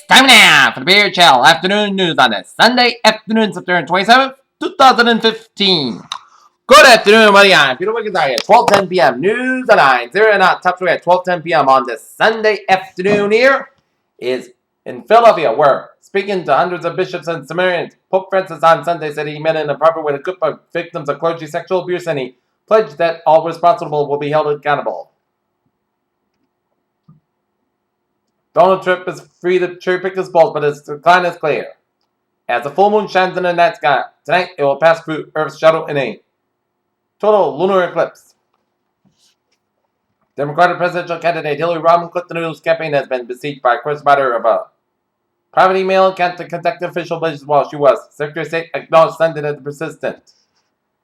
time now for the Beer Channel afternoon news on this Sunday afternoon, September 27th, 2015. Good afternoon, buddy. I'm Peter Wiggins. At 12:10 p.m. News on 9 0 and top story at 12:10 p.m. on this Sunday afternoon here is in Philadelphia, where speaking to hundreds of bishops and seminarians, Pope Francis on Sunday said he met in an apartment with a group of victims of clergy sexual abuse, and he pledged that all responsible will be held accountable. Donald Trump is free to cherry pick his polls, but his decline is clear. As the full moon shines in the night sky tonight, it will pass through Earth's shadow in a total lunar eclipse. Democratic presidential candidate Hillary Rodham Clinton's campaign has been besieged by a correspondent of a private email account to contact official business while she was. Secretary of State acknowledged Sunday that the persistent.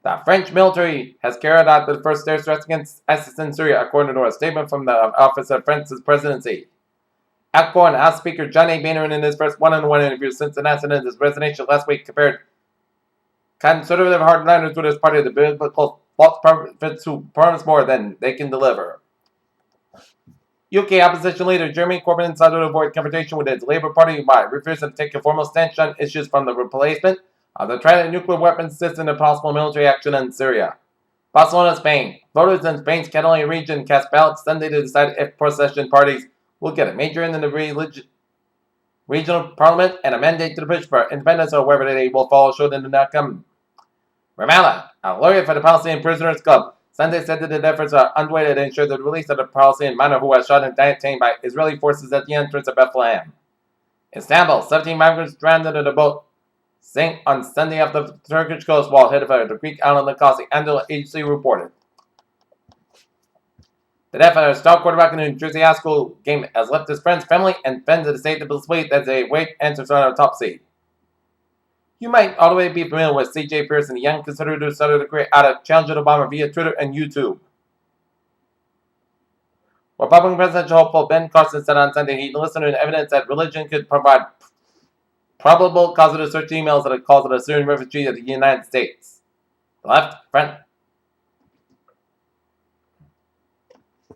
The French military has carried out the first air strikes against ISIS in Syria, according to a statement from the office of France's presidency. Outgoing House Speaker John A. Boehner, in his first one-on-one interview since announcing his resignation last week, compared conservative hardliners with his party to biblical false prophets who promise more than they can deliver. UK opposition leader Jeremy Corbyn sought to avoid confrontation with his Labour Party by refusing to take a formal stance on issues from the replacement of the Trident nuclear weapons system to possible military action in Syria. Barcelona, Spain. Voters in Spain's Catalonia region cast ballots Sunday to decide if pro-accession parties will get a major in the regional parliament and a mandate to push for independence, or wherever they will fall short in the outcome. Ramallah, a lawyer for the Palestinian Prisoners Club, Sunday said that the efforts are underway to ensure the release of the Palestinian miner who was shot and detained by Israeli forces at the entrance of Bethlehem. Istanbul, 17 migrants drowned in a boat sank on Sunday off the Turkish coast while headed for the Greek island Nicosia, Anadolu agency reported. The death of a star quarterback in the New Jersey high school game has left his friends, family, and fans of the state to believe that they wait answers on a top seed. You might already be familiar with C.J. Pearson, a young conservative who started a career out of challenging Obama via Twitter and YouTube. Republican presidential hopeful Ben Carson said on Sunday he listened to evidence that religion could provide probable causative search emails that had caused a Syrian refugee of the United States. The left front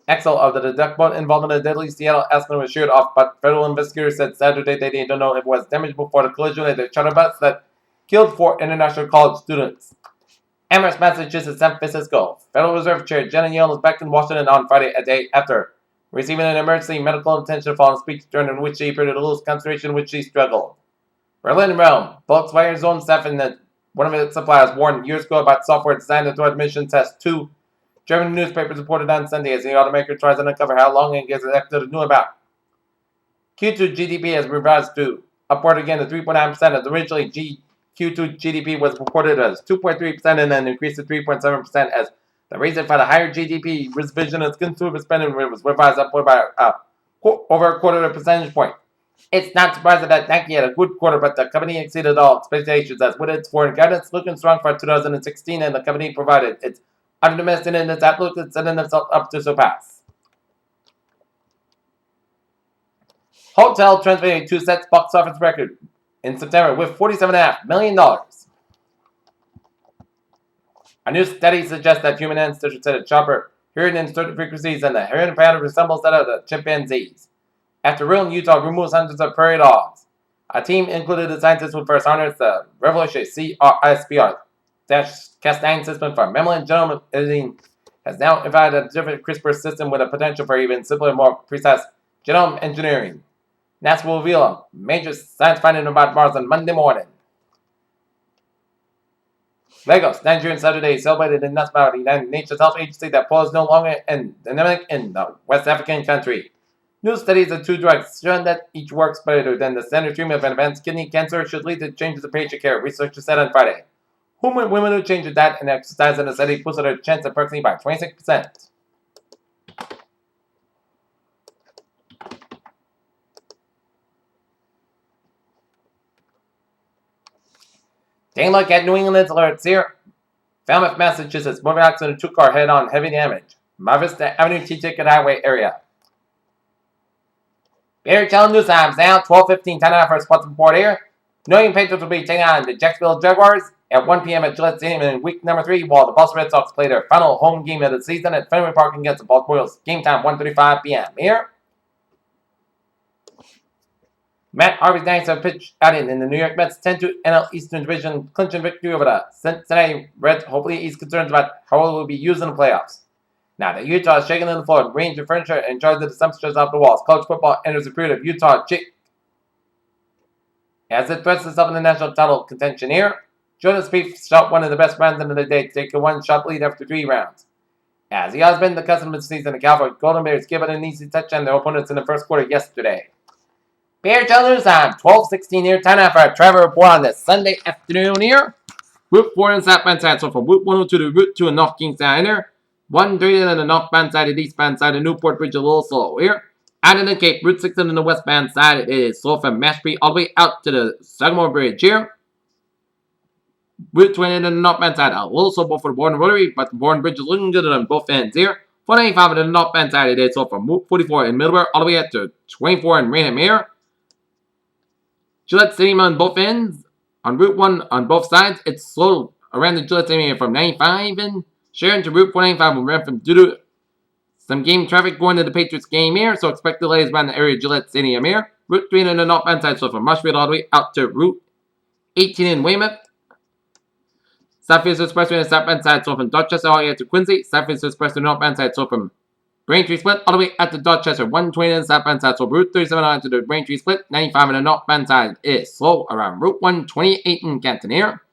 Axle of the duck boat involved in the deadly Seattle accident was sheared off, but federal investigators said Saturday they didn't know if it was damaged before the collision with the charter bus that killed 4 international college students. Amherst, Massachusetts, San Francisco. Federal Reserve Chair Janet Yellen was back in Washington on Friday, a day after receiving an emergency medical attention following a speech during which she appeared to lose concentration, which she struggled. Berlin, Rome. Volkswagen's own staff and one of its suppliers warned years ago about software designed to throw admission tests too. German newspapers reported on Sunday as the automaker tries to uncover how long it gets executives knew about. Q2 GDP has revised to upward again to 3.9% as originally Q2 GDP was reported as 2.3% and then increased to 3.7% as the reason for the higher GDP revision is consumer spending was revised upward by over a quarter of a percentage point. It's not surprising that Nike had a good quarter, but the company exceeded all expectations as with its foreign guidance looking strong for 2016, and the company provided its optimistic in its outlook and setting itself up to surpass. Hotel transmitting 2 sets box office record in September with $47.5 million. A new study suggests that human ancestors had a sharper hearing in certain frequencies and the hearing pattern resembles that of the chimpanzees. After rural Utah removes hundreds of prairie dogs, a team included the scientists who first harnessed the revolutionary CRISPR Cas9 system for mammalian genome editing has now invented a different CRISPR system with a potential for even simpler, more precise genome engineering. NASA will reveal a major science finding about Mars on Monday morning. Lagos, Nigeria, Saturday celebrated in Nasma, the United Nations Health Agency, that polio is no longer endemic in the West African country. New studies of 2 drugs showing that each works better than the standard treatment of advanced kidney cancer should lead to changes in patient care, researchers said on Friday. Women who change their diet and exercise in the study boosted their chance approximately by 26%. Take a look at New England's alerts here. Falmouth, Massachusetts, moving accident, 2-car head-on, heavy damage. Marvista Avenue, T-Ticket Highway area. Beer Channel News Times now, 12:15, time for a sports report here. New England Patriots will be taking on the Jacksonville Jaguars at 1 p.m. at Gillette Stadium in week number 3, while the Boston Red Sox play their final home game of the season at Fenway Park against the Baltimore Orioles. Game time, 1:35 p.m. Here. Matt Harvey's 9-7 pitch outing in the New York Mets 10-2 NL Eastern Division clinching victory over the Cincinnati Reds. Hopefully he's concerned about how it will be used in the playoffs. Now that Utah is shaking on the floor, range of furniture and charged the dumpsters off the walls. College football enters a period of Utah as it threats itself in the national title contention here. Jordan Spieth shot one of the best rounds of the day to take a one-shot lead after 3 rounds. As he has been the custom of the season, the Cowboys Golden Bears give it an easy touchdown to their opponents in the first quarter yesterday. Bear Challengers on 12-16 here. Time now for our Trevor report on this Sunday afternoon here. Route 4 and southbound side, so from Route 102 to Route 2 in North Kingstown here. 130 on the northbound side and eastbound side of Newport Bridge a little slow here. Out in the Cape, Route 6 on the westbound side, it is slow from Mashpee all the way out to the Sagamore Bridge here. Route 20 on the northbound side, a little slow for the Bourne Rotary, but the Bourne Bridge is looking good on both ends here. 495 on the northbound side, it is slow from Route 44 in Middleburg all the way up to 24 in Raynham here. Gillette Stadium on both ends. On Route 1 on both sides, it's slow around the Gillette Stadium from 95 and Sharon to Route 495 will run from due to some game traffic going to the Patriots game here, so expect delays around the area of Gillette Stadium here. Route 3 on the northbound side, so from Marshfield all the way out to Route 18 in Weymouth. Southfield Expressway on the southbound side, so from Dorchester all the way out to Quincy. Southfield Expressway on the northbound side, so from Braintree Split all the way out to Dorchester. 120 on the southbound side, so Route 37 on to the Braintree Split. 95 on the northbound side is slow around Route 128 in Canton here.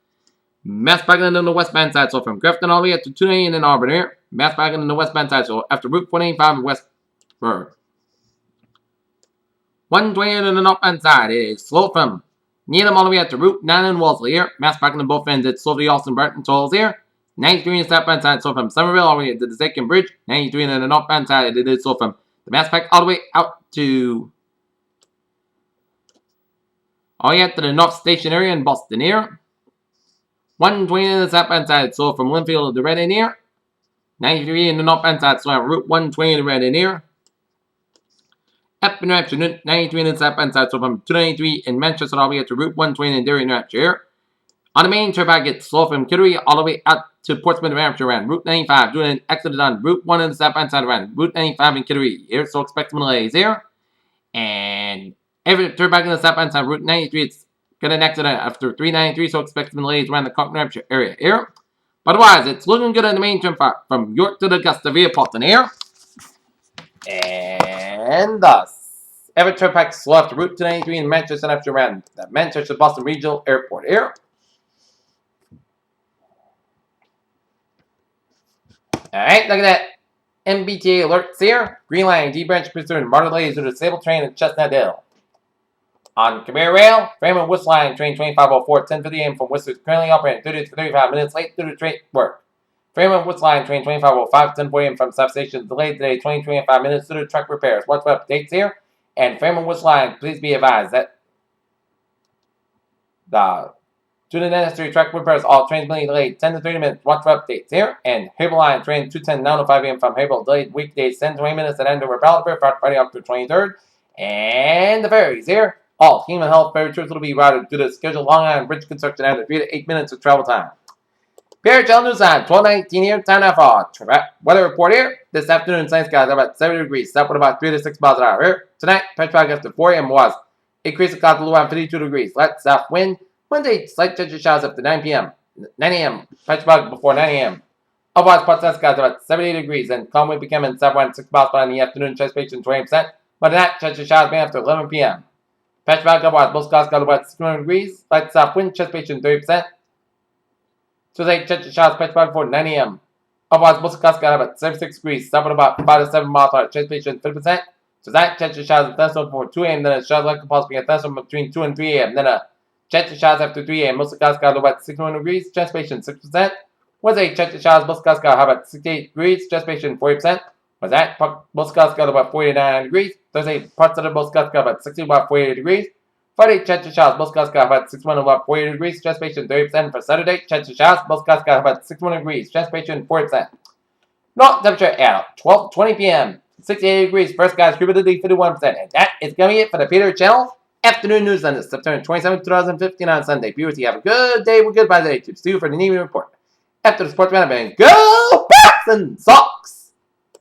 Mass parking on the westbound side, so from Grafton all the way up to 290 in Auburn here. Mass parking on the westbound side, so after Route 185 in Westburg. 120 on the northbound side is slow from Needham all the way up to Route 9 in Wellesley here. Mass parking on both ends, it's slow to the Austin Burton tolls here. 93 on the southbound side, so from Somerville all the way to the second bridge. 93 on the northbound side, it is so from the Mass Pack all the way out to all the way out to the North Station area in Boston here. 120 on the southbound side, so from Linfield to Red Inn here. 93 in the northbound side, so on Route 120 to Red Inn here. Up in New Hampshire, 93 in the southbound side, so from 293 in Manchester all the way to Route 120 in Derry, New Hampshire here. On the main turnpike, it's slow from Kittery all the way out to Portsmouth, New Hampshire around Route 95. Doing an exit on Route 1 on the southbound side around Route 95 in Kittery here, so expect some delays here. And every turnpike on the southbound side, Route 93, it's got an exit after 393, so expect some delays around the Concord, New Hampshire area here. But otherwise, it's looking good on the main turnpike from York to the Augusta via Paulton here. And thus, every turnpike slow after Route 293 in Manchester after around the Manchester-Boston Regional Airport here. Alright, look at that. MBTA alerts here. Green Line, D Branch pursuing Martin delays due to disabled train at Chestnut Hill. On Cabir Rail, Framingham Worcester Line, train 2504, 10:50 a.m. from Worcester, currently operating 30 to 35 minutes late due to train work. Framingham Worcester Line, train 2505, 10:40 a.m. from South Station, delayed today 25 minutes due to truck repairs. What's updates here? And Framingham Worcester Line, please be advised that due to necessary truck repairs, all trains being delayed 10 to 30 minutes. Watch for updates here. And Haverhill Line, train 210, 9:05 a.m. from Haverhill, delayed weekdays 10 to 20 minutes at Andover, Ballard, Friday, October 23rd. And the ferries here. All Human Health ferry trips will be routed due to scheduled Long Island Bridge construction after 3 to 8 minutes of travel time. PRHL News on 12:19 here. Time now for weather report here. This afternoon, sunny skies about 70 degrees. South with about 3 to 6 miles an hour here. Tonight, Petrog after 4 a.m. was increase of clouds around 52 degrees. Light south wind. Wednesday, slight change of showers after 9 p.m. 9 a.m. Petrog before 9 a.m. Otherwise, parts of skies about 78 degrees and calm wind becoming south wind 6 miles per hour in the afternoon. Transpiration 20%. But tonight, change of showers being after 11 p.m. Petrog otherwise, most skies got about 61 degrees. Light south wind, transpiration 30%. Tuesday, change of showers, Petrog before 9 a.m. Otherwise, most skies got about 76 degrees. South about 5 to 7 miles per hour. Transpiration 50%. Tonight, change of showers and thunderstorms before 2 a.m. Then a shower like possibly a thunderstorm between 2 and 3 a.m. Then a chance of showers after 3 a.m. Most of the skies got about 61 degrees. Transpiration 6%. Wednesday, chance of showers. Most of the skies got about 68 degrees. Transpiration 40%. Was that? Most skies got about 49 degrees. Thursday, parts of the most skies got about 60, about 48 degrees. Friday, chance of showers. Most skies got about 61, about 48 degrees. Transpiration 30%. For Saturday, chance of showers. Most skies got about 61 degrees. Transpiration 40%. North temperature at 12:20 p.m. 68 degrees. First skies, humidity 51%. And that is going to be it for the Peter Channel Afternoon News on this September 27, 2015 on Sunday. Viewers, you have a good day. We're goodbye today. Keep Stu for the evening report. After the sports roundup, and go Bats and Sox!